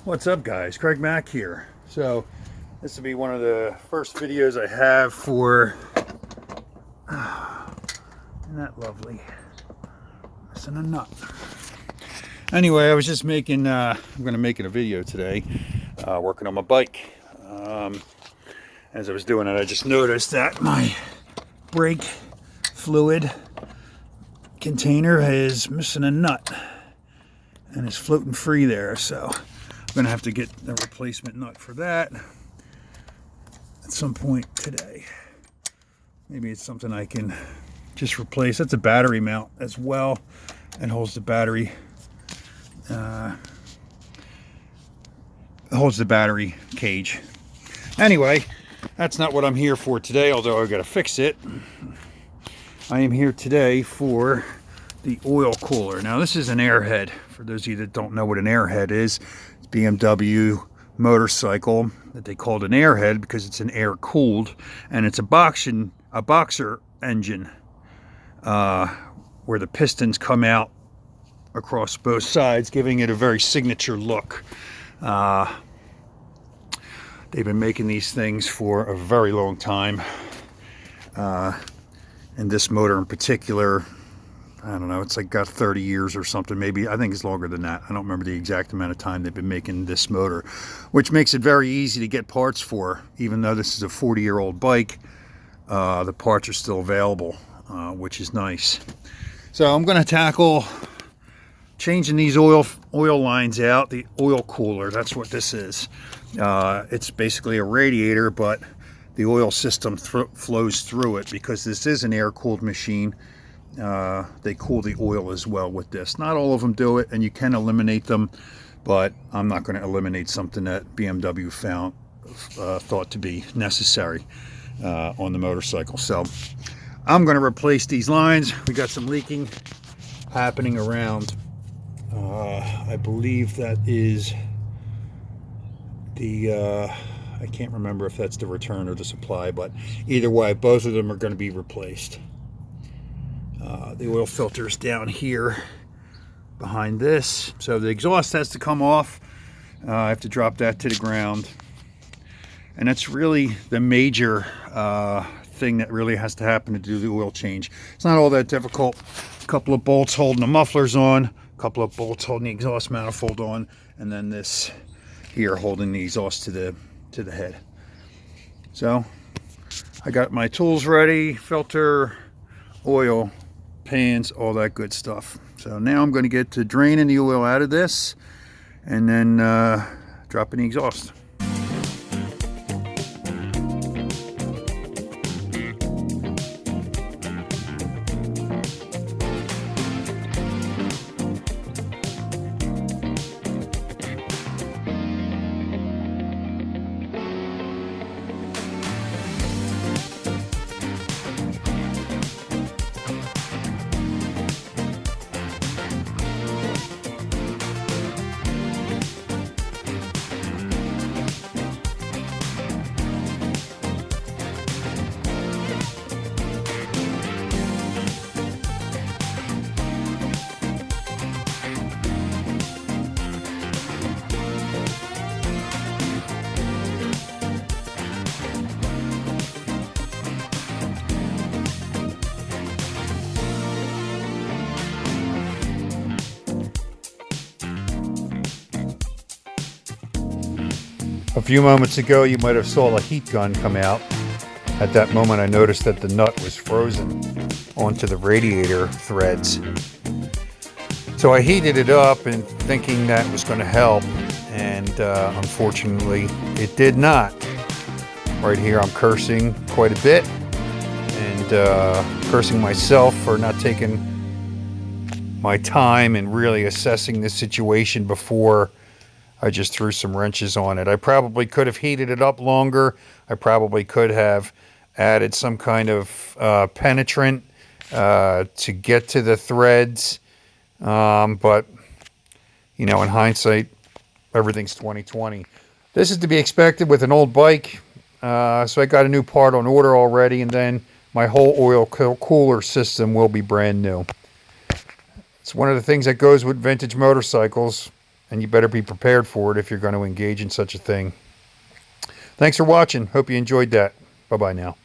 What's up, guys? Craig Mack here. So this will be one of the first videos I have for isn't that lovely? Missing a nut. Anyway, I was just making I'm gonna make a video today, working on my bike. As I was doing it, I just noticed that my brake fluid container is missing a nut and it's floating free there, so I'm gonna have to get a replacement nut for that at some point today. Maybe it's something I can just replace. That's a battery mount as well. It holds the battery cage. Anyway, that's not what I'm here for today, although I gotta fix it. I am here today for the oil cooler. Now this is an airhead. For those of you that don't know what an airhead is, it's BMW motorcycle that they called an airhead because it's an air cooled, and it's a boxer engine where the pistons come out across both sides, giving it a very signature look. They've been making these things for a very long time, and this motor in particular, I don't know, it's like got 30 years or something, maybe. I think it's longer than that. I don't remember the exact amount of time they've been making this motor, which makes it very easy to get parts for. Even though this is a 40-year-old bike, the parts are still available, which is nice. So I'm going to tackle changing these oil lines out, the oil cooler. That's what this is. It's basically a radiator, but the oil system flows through it because this is an air-cooled machine. They cool the oil as well with this. Not all of them do it, and you can eliminate them, but I'm not going to eliminate something that BMW thought to be necessary on the motorcycle. So I'm going to replace these lines. We got some leaking happening around. I believe that is the I can't remember if that's the return or the supply, but either way, both of them are going to be replaced. The oil filter is down here behind this, so the exhaust has to come off. I have to drop that to the ground, and that's really the major thing that really has to happen to do the oil change. It's not all that difficult. A couple of bolts holding the mufflers on, a couple of bolts holding the exhaust manifold on, and then this here holding the exhaust to the head. So I got my tools ready, filter, oil, pans, all that good stuff. So now I'm going to get to draining the oil out of this and then dropping the exhaust. A few moments ago, you might have saw a heat gun come out. At that moment, I noticed that the nut was frozen onto the radiator threads. So I heated it up and thinking that was going to help, and unfortunately, it did not. Right here, I'm cursing quite a bit, and cursing myself for not taking my time and really assessing the situation before I just threw some wrenches on it. I probably could have heated it up longer. I probably could have added some kind of penetrant to get to the threads. But, you know, in hindsight, everything's 2020. This is to be expected with an old bike. So I got a new part on order already, and then my whole oil cooler system will be brand new. It's one of the things that goes with vintage motorcycles. and you better be prepared for it if you're going to engage in such a thing. Thanks for watching. Hope you enjoyed that. Bye-bye now.